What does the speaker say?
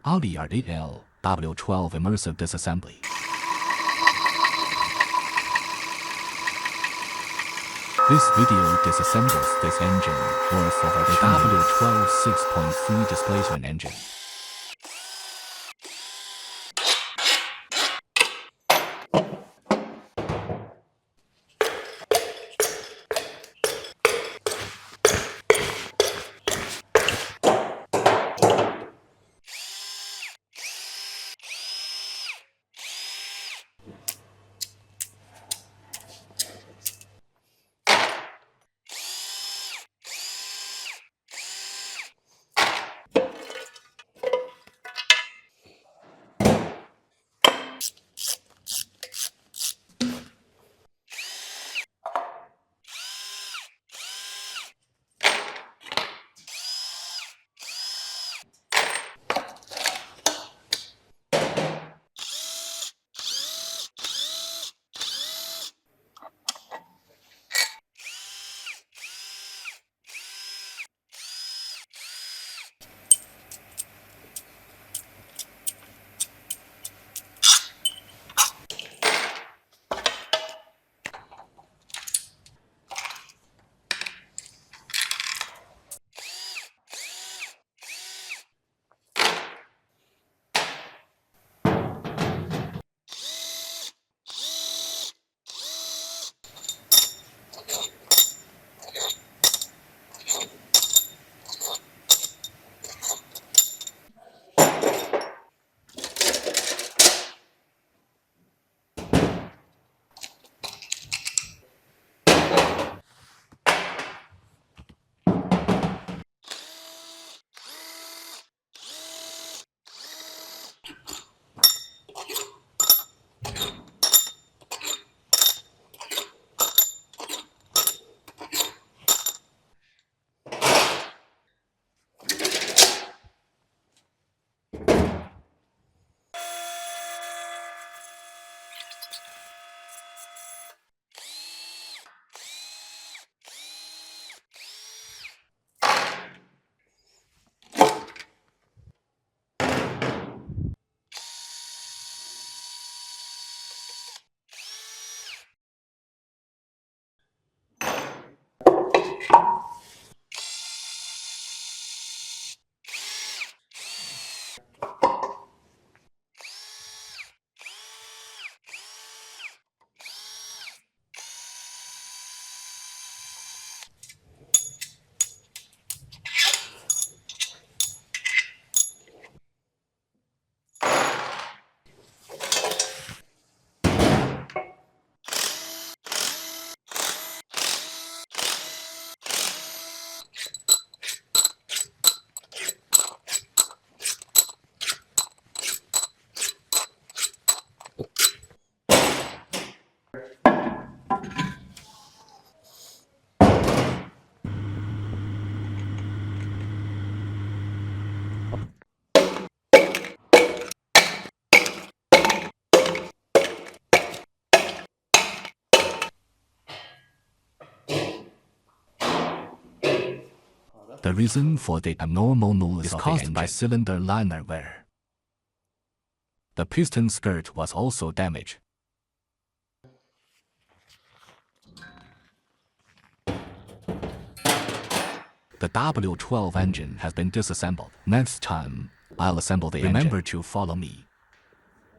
ALIRDL W12 Immersive Disassembly. This video disassembles this engine worth over the W12 6.3 displacement engine. The reason for the abnormal noise is caused by cylinder liner wear. The piston skirt was also damaged. The W12 engine has been disassembled. Next time, I'll assemble the engine. Remember to follow me.